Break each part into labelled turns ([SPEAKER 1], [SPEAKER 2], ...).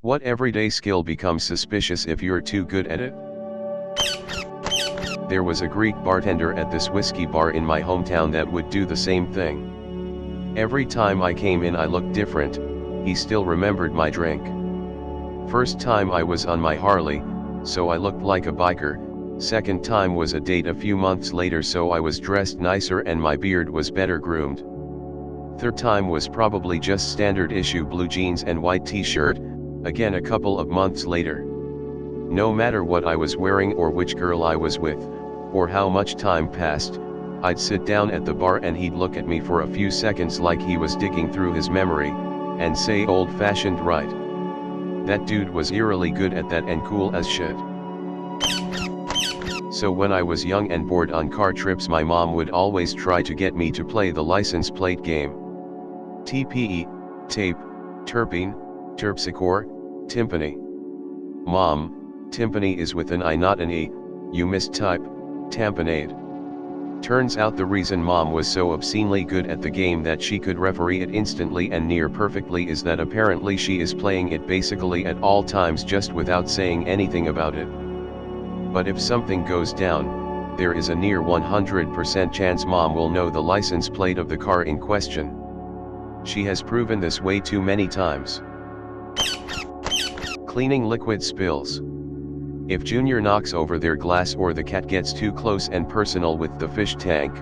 [SPEAKER 1] What everyday skill becomes suspicious if you're too good at it? There was a Greek bartender at this whiskey bar in my hometown that would do the same thing. Every time I came in I looked different, he still remembered my drink. First time I was on my Harley, so I looked like a biker. Second time was a date a few months later, so I was dressed nicer and my beard was better groomed. Third time was probably just standard issue blue jeans and white t-shirt, again a couple of months later. No matter what I was wearing or which girl I was with, or how much time passed, I'd sit down at the bar and he'd look at me for a few seconds like he was digging through his memory, and say old-fashioned right. That dude was eerily good at that and cool as shit. So when I was young and bored on car trips, my mom would always try to get me to play the license plate game. TPE, tape, terpene, terpsichore, timpani. Mom, timpani is with an I not an E, you mistype, tamponade. Turns out the reason Mom was so obscenely good at the game that she could referee it instantly and near perfectly is that apparently she is playing it basically at all times just without saying anything about it. But if something goes down, there is a near 100% chance Mom will know the license plate of the car in question. She has proven this way too many times. Cleaning liquid spills. If Junior knocks over their glass or the cat gets too close and personal with the fish tank,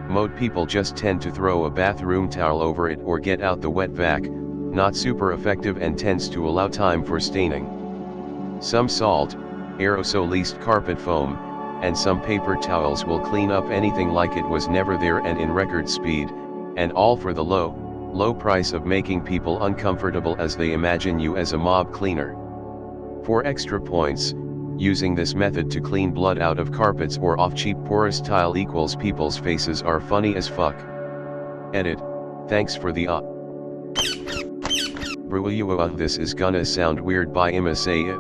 [SPEAKER 1] most people just tend to throw a bathroom towel over it or get out the wet vac, not super effective and tends to allow time for staining. Some salt, aerosolized carpet foam, and some paper towels will clean up anything like it was never there and in record speed, and all for the low price of making people uncomfortable as they imagine you as a mob cleaner. For extra points, using this method to clean blood out of carpets or off cheap porous tile equals people's faces are funny as fuck. Edit, thanks for the This is gonna sound weird by Imma say it.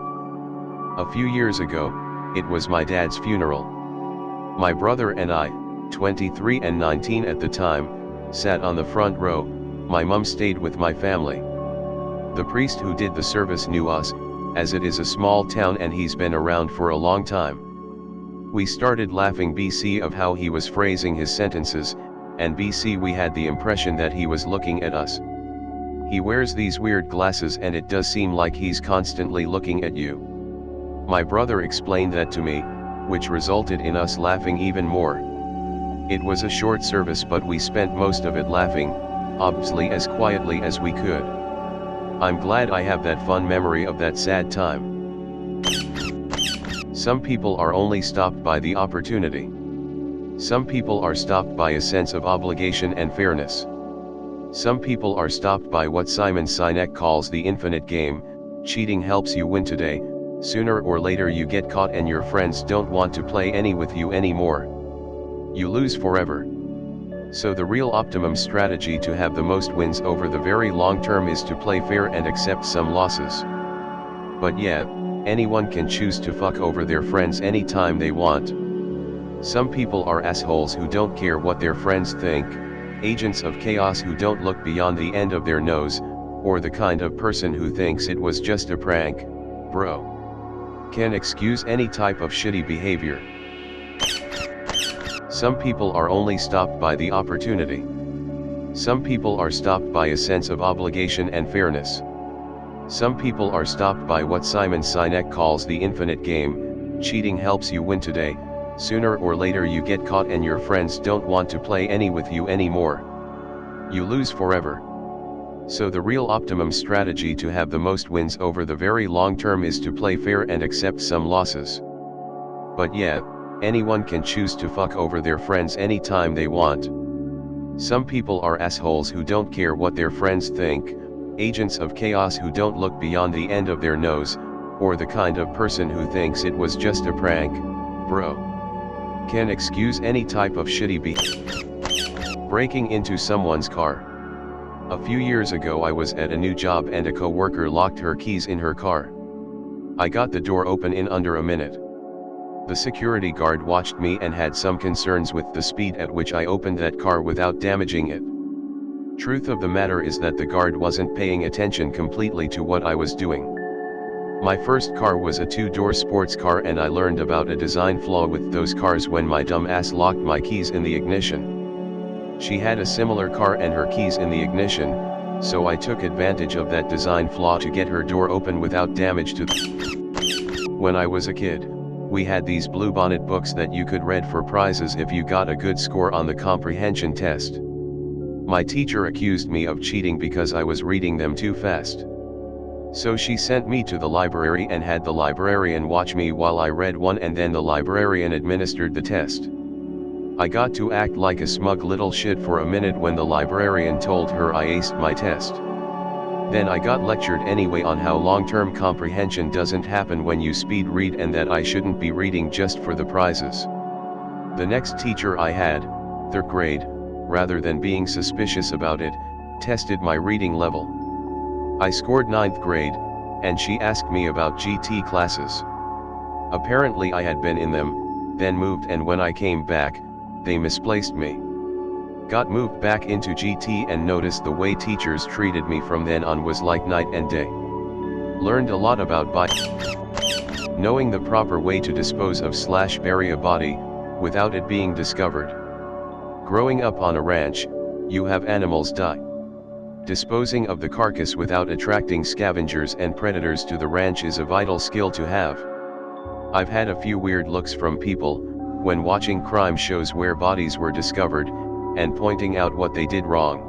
[SPEAKER 1] A few years ago, it was my dad's funeral. My brother and I, 23 and 19 at the time, sat on the front row. My mum stayed with my family. The priest who did the service knew us, as it is a small town and he's been around for a long time. We started laughing BC of how he was phrasing his sentences, and BC we had the impression that he was looking at us. He wears these weird glasses and it does seem like he's constantly looking at you. My brother explained that to me, which resulted in us laughing even more. It was a short service but we spent most of it laughing, obviously as quietly as we could. I'm glad I have that fun memory of that sad time. Some people are only stopped by the opportunity. Some people are stopped by a sense of obligation and fairness. Some people are stopped by what Simon Sinek calls the infinite game. Cheating helps you win today, sooner or later you get caught and your friends don't want to play any with you anymore. You lose forever. So the real optimum strategy to have the most wins over the very long term is to play fair and accept some losses. But yeah, anyone can choose to fuck over their friends anytime they want. Some people are assholes who don't care what their friends think, agents of chaos who don't look beyond the end of their nose, or the kind of person who thinks it was just a prank, bro. Can excuse any type of shitty behavior. Some people are only stopped by the opportunity. Some people are stopped by a sense of obligation and fairness. Some people are stopped by what Simon Sinek calls the infinite game. Cheating helps you win today, sooner or later you get caught and your friends don't want to play any with you anymore. You lose forever. So the real optimum strategy to have the most wins over the very long term is to play fair and accept some losses. But yeah, anyone can choose to fuck over their friends anytime they want. Some people are assholes who don't care what their friends think, agents of chaos who don't look beyond the end of their nose, or the kind of person who thinks it was just a prank, bro. Can excuse any type of shitty behavior. Breaking into someone's car. A few years ago I was at a new job and a co-worker locked her keys in her car. I got the door open in under a minute. The security guard watched me and had some concerns with the speed at which I opened that car without damaging it. Truth of the matter is that the guard wasn't paying attention completely to what I was doing. My first car was a two-door sports car, and I learned about a design flaw with those cars when my dumb ass locked my keys in the ignition. She had a similar car and her keys in the ignition, so I took advantage of that design flaw to get her door open without damage to the. When I was a kid, we had these bluebonnet books that you could read for prizes if you got a good score on the comprehension test. My teacher accused me of cheating because I was reading them too fast. So she sent me to the library and had the librarian watch me while I read one, and then the librarian administered the test. I got to act like a smug little shit for a minute when the librarian told her I aced my test. Then I got lectured anyway on how long-term comprehension doesn't happen when you speed read, and that I shouldn't be reading just for the prizes. The next teacher I had, 3rd grade, rather than being suspicious about it, tested my reading level. I scored 9th grade, and she asked me about GT classes. Apparently I had been in them, then moved, and when I came back, they misplaced me. Got moved back into GT and noticed the way teachers treated me from then on was like night and day. Learned a lot about knowing the proper way to dispose of / bury a body, without it being discovered. Growing up on a ranch, you have animals die. Disposing of the carcass without attracting scavengers and predators to the ranch is a vital skill to have. I've had a few weird looks from people, when watching crime shows where bodies were discovered, and pointing out what they did wrong.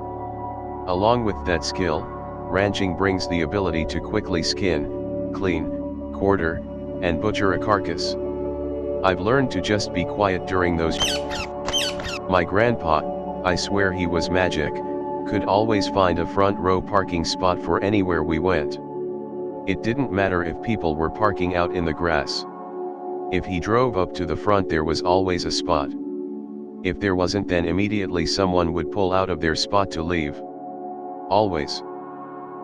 [SPEAKER 1] Along with that skill, ranching brings the ability to quickly skin, clean, quarter, and butcher a carcass. I've learned to just be quiet during those. My grandpa, I swear he was magic, could always find a front row parking spot for anywhere we went. It didn't matter if people were parking out in the grass. If he drove up to the front, there was always a spot. If there wasn't, then immediately someone would pull out of their spot to leave. Always.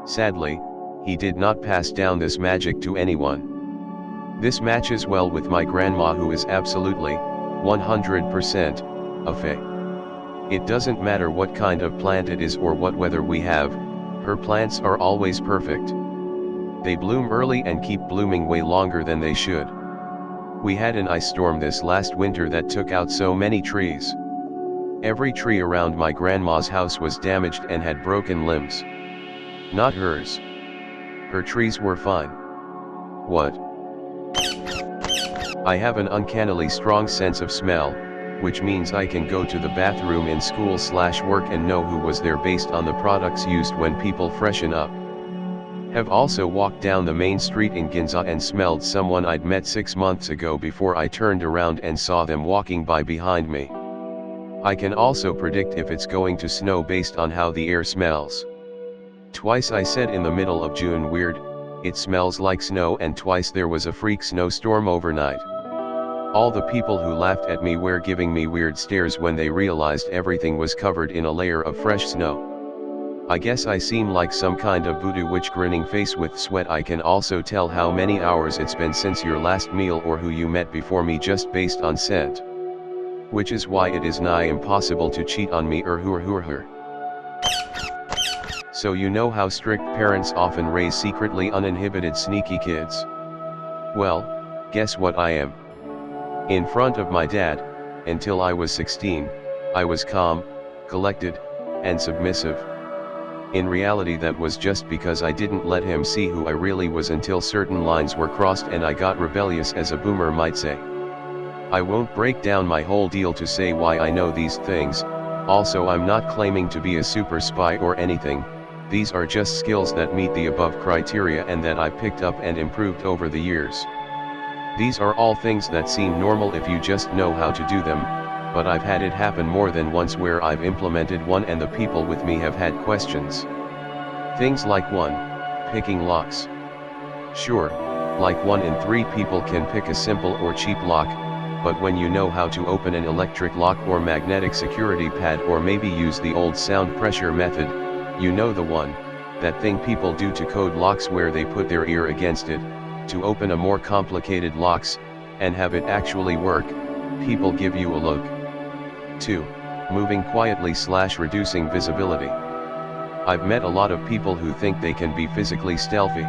[SPEAKER 1] Sadly, he did not pass down this magic to anyone. This matches well with my grandma, who is absolutely, 100%, a fae. It doesn't matter what kind of plant it is or what weather we have, her plants are always perfect. They bloom early and keep blooming way longer than they should. We had an ice storm this last winter that took out so many trees. Every tree around my grandma's house was damaged and had broken limbs. Not hers. Her trees were fine. What? I have an uncannily strong sense of smell, which means I can go to the bathroom in school / work and know who was there based on the products used when people freshen up. Have also walked down the main street in Ginza and smelled someone I'd met 6 months ago before I turned around and saw them walking by behind me. I can also predict if it's going to snow based on how the air smells. Twice I said in the middle of June, weird, it smells like snow, and twice there was a freak snowstorm overnight. All the people who laughed at me were giving me weird stares when they realized everything was covered in a layer of fresh snow. I guess I seem like some kind of voodoo witch grinning face with sweat. I can also tell how many hours it's been since your last meal or who you met before me just based on scent. Which is why it is nigh impossible to cheat on me or her. So you know how strict parents often raise secretly uninhibited sneaky kids? Well, guess what I am. In front of my dad, until I was 16, I was calm, collected, and submissive. In reality, that was just because I didn't let him see who I really was until certain lines were crossed and I got rebellious, as a boomer might say. I won't break down my whole deal to say why I know these things. Also, I'm not claiming to be a super spy or anything. These are just skills that meet the above criteria and that I picked up and improved over the years. These are all things that seem normal if you just know how to do them, but I've had it happen more than once where I've implemented one and the people with me have had questions. Things like 1. Picking locks. Sure, like 1 in 3 people can pick a simple or cheap lock, but when you know how to open an electric lock or magnetic security pad, or maybe use the old sound pressure method, you know the one, that thing people do to code locks where they put their ear against it, to open a more complicated locks, and have it actually work, people give you a look. 2. Moving quietly / reducing visibility. I've met a lot of people who think they can be physically stealthy.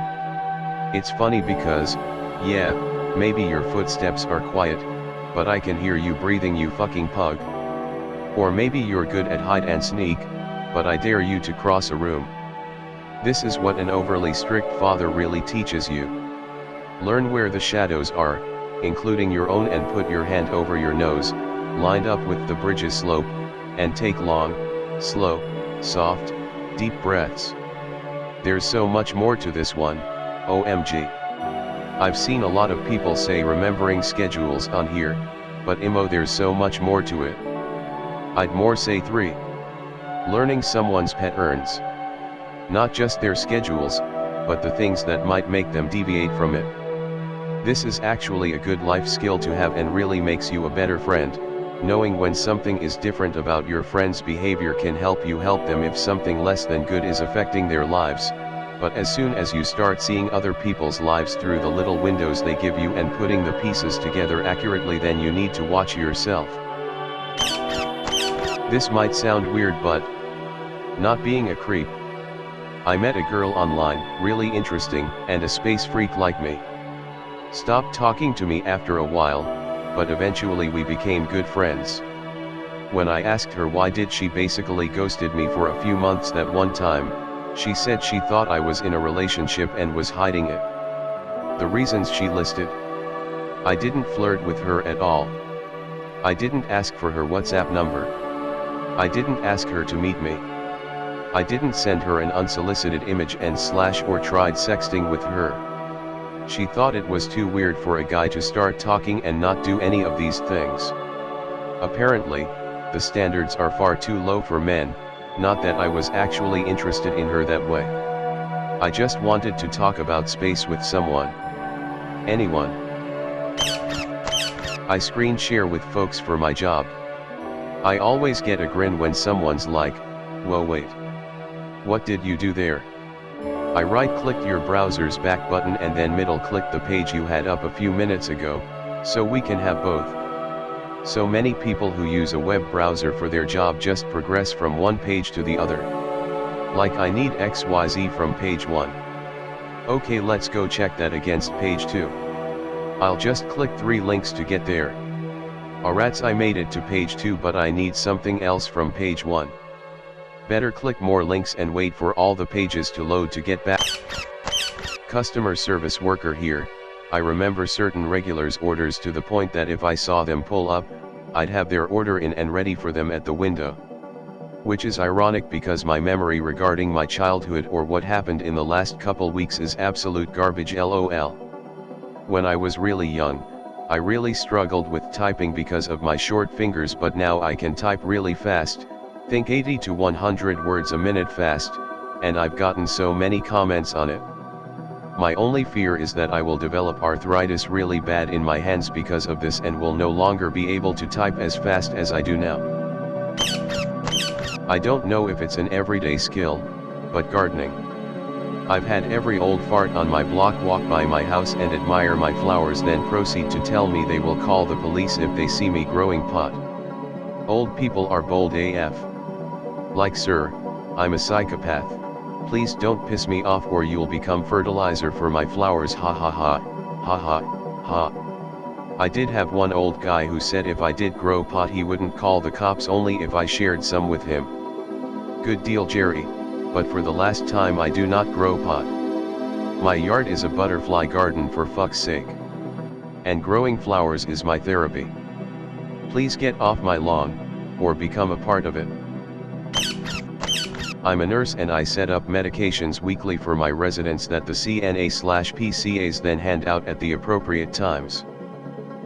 [SPEAKER 1] It's funny because, yeah, maybe your footsteps are quiet, but I can hear you breathing, you fucking pug. Or maybe you're good at hide and sneak, but I dare you to cross a room. This is what an overly strict father really teaches you. Learn where the shadows are, including your own, and put your hand over your nose, lined up with the bridge's slope, and take long, slow, soft, deep breaths. There's so much more to this one, OMG. I've seen a lot of people say remembering schedules on here, but there's so much more to it. I'd more say 3. Learning someone's patterns. Not just their schedules, but the things that might make them deviate from it. This is actually a good life skill to have and really makes you a better friend. Knowing when something is different about your friend's behavior can help you help them if something less than good is affecting their lives. But as soon as you start seeing other people's lives through the little windows they give you and putting the pieces together accurately, then you need to watch yourself. This might sound weird, but not being a creep. I met a girl online, really interesting, and a space freak like me. Stopped talking to me after a while, but eventually we became good friends. When I asked her why did she basically ghosted me for a few months that one time, she said she thought I was in a relationship and was hiding it. The reasons she listed: I didn't flirt with her at all. I didn't ask for her WhatsApp number. I didn't ask her to meet me. I didn't send her an unsolicited image and / or tried sexting with her. She thought it was too weird for a guy to start talking and not do any of these things. Apparently, the standards are far too low for men, not that I was actually interested in her that way. I just wanted to talk about space with someone. Anyone. I screen share with folks for my job. I always get a grin when someone's like, "Whoa, wait. What did you do there?" I right-clicked your browser's back button and then middle-clicked the page you had up a few minutes ago, so we can have both. So many people who use a web browser for their job just progress from one page to the other. Like, I need XYZ from page 1. Okay, let's go check that against page 2. I'll just click 3 links to get there. Alright, I made it to page 2, but I need something else from page 1. Better click more links and wait for all the pages to load to get back. Customer service worker here. I remember certain regulars' orders to the point that if I saw them pull up, I'd have their order in and ready for them at the window. Which is ironic because my memory regarding my childhood or what happened in the last couple weeks is absolute garbage, lol. When I was really young, I really struggled with typing because of my short fingers, but now I can type really fast. Think 80 to 100 words a minute fast, and I've gotten so many comments on it. My only fear is that I will develop arthritis really bad in my hands because of this and will no longer be able to type as fast as I do now. I don't know if it's an everyday skill, but gardening. I've had every old fart on my block walk by my house and admire my flowers, then proceed to tell me they will call the police if they see me growing pot. Old people are bold AF. Like, sir, I'm a psychopath. Please don't piss me off or you'll become fertilizer for my flowers, ha ha ha, ha ha, ha. I did have one old guy who said if I did grow pot he wouldn't call the cops, only if I shared some with him. Good deal, Jerry, but for the last time I do not grow pot. My yard is a butterfly garden, for fuck's sake. And growing flowers is my therapy. Please get off my lawn, or become a part of it. I'm a nurse and I set up medications weekly for my residents that the CNA/PCAs then hand out at the appropriate times.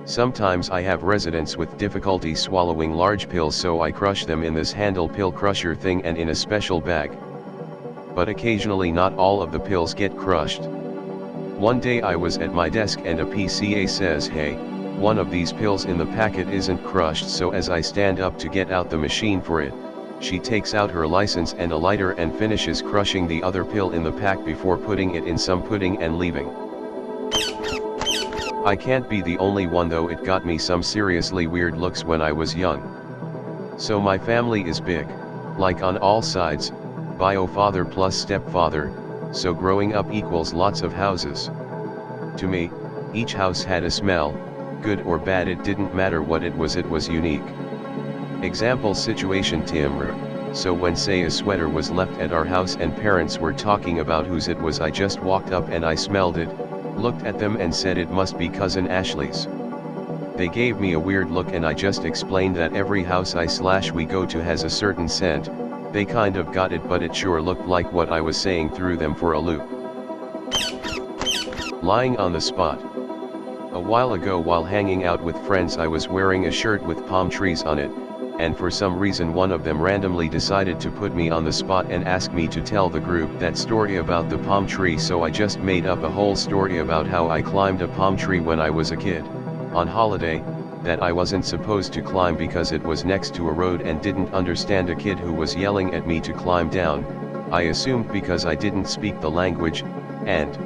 [SPEAKER 1] Sometimes I have residents with difficulty swallowing large pills, so I crush them in this handle pill crusher thing and in a special bag. But occasionally not all of the pills get crushed. One day I was at my desk and a PCA says, "Hey, one of these pills in the packet isn't crushed," so as I stand up to get out the machine for it, she takes out her license and a lighter and finishes crushing the other pill in the pack before putting it in some pudding and leaving. I can't be the only one though, it got me some seriously weird looks when I was young. So my family is big, like on all sides, bio father plus stepfather, so growing up equals lots of houses. To me, each house had a smell, good or bad, it didn't matter what it was unique. Example situation timbre. So when say a sweater was left at our house and parents were talking about whose it was, I just walked up and I smelled it, looked at them and said it must be cousin Ashley's. They gave me a weird look and I just explained that every house we go to has a certain scent. They kind of got it, but it sure looked like what I was saying threw them for a loop. Lying on the spot. A while ago while hanging out with friends, I was wearing a shirt with palm trees on it, and for some reason one of them randomly decided to put me on the spot and ask me to tell the group that story about the palm tree, so I just made up a whole story about how I climbed a palm tree when I was a kid, on holiday, that I wasn't supposed to climb because it was next to a road and didn't understand a kid who was yelling at me to climb down. I assumed because I didn't speak the language, and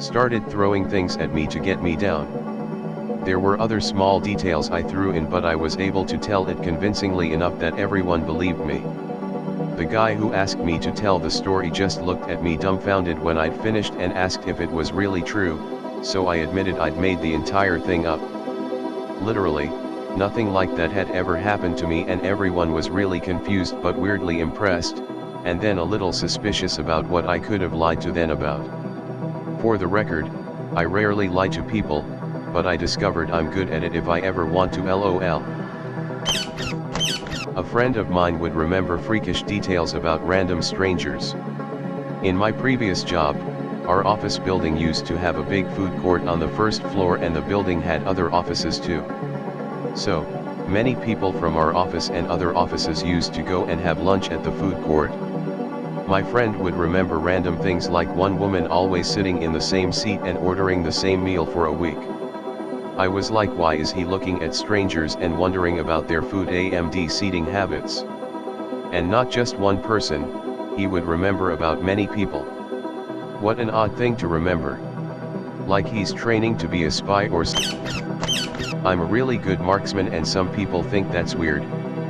[SPEAKER 1] started throwing things at me to get me down. There were other small details I threw in, but I was able to tell it convincingly enough that everyone believed me. The guy who asked me to tell the story just looked at me dumbfounded when I'd finished and asked if it was really true, so I admitted I'd made the entire thing up. Literally, nothing like that had ever happened to me, and everyone was really confused but weirdly impressed, and then a little suspicious about what I could have lied to them about. For the record, I rarely lie to people, but I discovered I'm good at it if I ever want to. LOL. A friend of mine would remember freakish details about random strangers. In my previous job, our office building used to have a big food court on the first floor, and the building had other offices too. So, many people from our office and other offices used to go and have lunch at the food court. My friend would remember random things like one woman always sitting in the same seat and ordering the same meal for a week. I was like, why is he looking at strangers and wondering about their food and seating habits? And not just one person, he would remember about many people. What an odd thing to remember. Like he's training to be a spy or I'm a really good marksman, and some people think that's weird.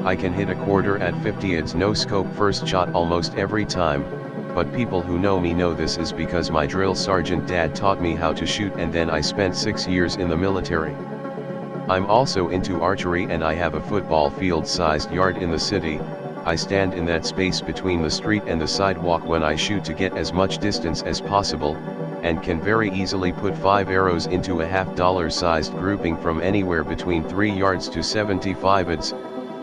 [SPEAKER 1] I can hit a quarter at 50 odds no scope first shot almost every time, but people who know me know this is because my drill sergeant dad taught me how to shoot, and then I spent 6 years in the military. I'm also into archery, and I have a football field-sized yard in the city. I stand in that space between the street and the sidewalk when I shoot to get as much distance as possible, and can very easily put 5 arrows into a $50 grouping from anywhere between 3 yards to 75 yards.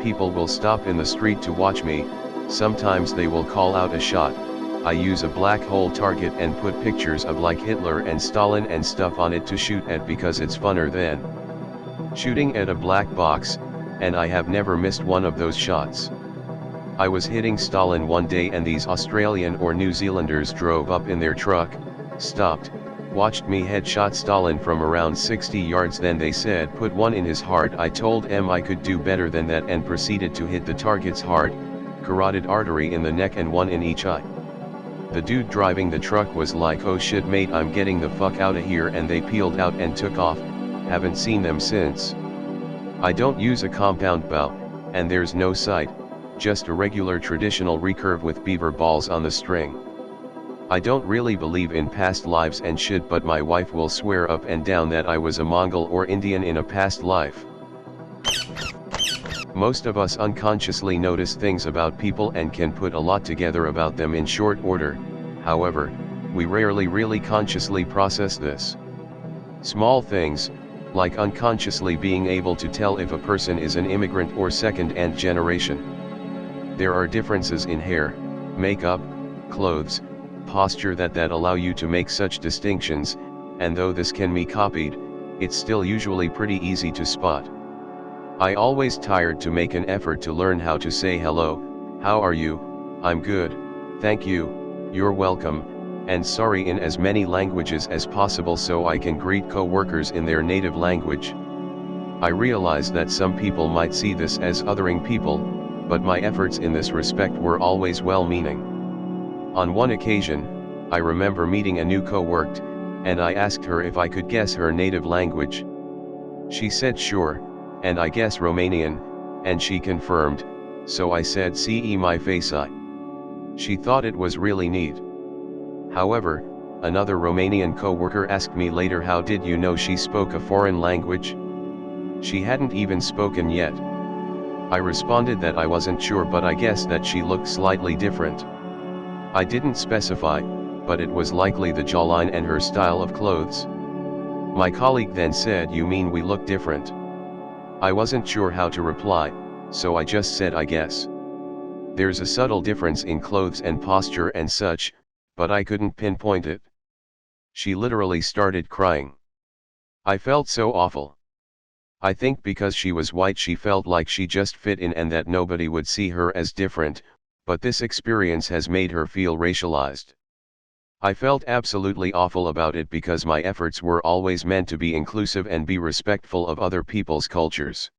[SPEAKER 1] People will stop in the street to watch me. Sometimes they will call out a shot. I use a black hole target and put pictures of like Hitler and Stalin and stuff on it to shoot at because it's funner than shooting at a black box, and I have never missed one of those shots. I was hitting Stalin one day, and these Australian or New Zealanders drove up in their truck, stopped, watched me headshot Stalin from around 60 yards, then they said put one in his heart. I told them I could do better than that and proceeded to hit the target's heart, carotid artery in the neck and one in each eye. The dude driving the truck was like, oh shit mate, I'm getting the fuck out of here, and they peeled out and took off. Haven't seen them since. I don't use a compound bow, and there's no sight, just a regular traditional recurve with beaver balls on the string. I don't really believe in past lives and shit, but my wife will swear up and down that I was a Mongol or Indian in a past life. Most of us unconsciously notice things about people and can put a lot together about them in short order. However, we rarely really consciously process this. Small things, like unconsciously being able to tell if a person is an immigrant or second-hand generation. There are differences in hair, makeup, clothes, posture that allow you to make such distinctions, and though this can be copied, it's still usually pretty easy to spot. I always tired to make an effort to learn how to say hello, how are you, I'm good, thank you, you're welcome, and sorry in as many languages as possible so I can greet co-workers in their native language. I realize that some people might see this as othering people, but my efforts in this respect were always well-meaning. On one occasion, I remember meeting a new co-worker, and I asked her if I could guess her native language. She said sure, and I guess Romanian, and she confirmed, so I said see my face I. She thought it was really neat. However, Another Romanian co-worker asked me later, how did you know she spoke a foreign language? She hadn't even spoken yet. I responded that I wasn't sure, but I guessed that she looked slightly different. I didn't specify, but it was likely the jawline and her style of clothes. My colleague then said, you mean we look different? I wasn't sure how to reply, so I just said I guess. There's a subtle difference in clothes and posture and such, but I couldn't pinpoint it. She literally started crying. I felt so awful. I think because she was white she felt like she just fit in and that nobody would see her as different, but this experience has made her feel racialized. I felt absolutely awful about it because my efforts were always meant to be inclusive and be respectful of other people's cultures.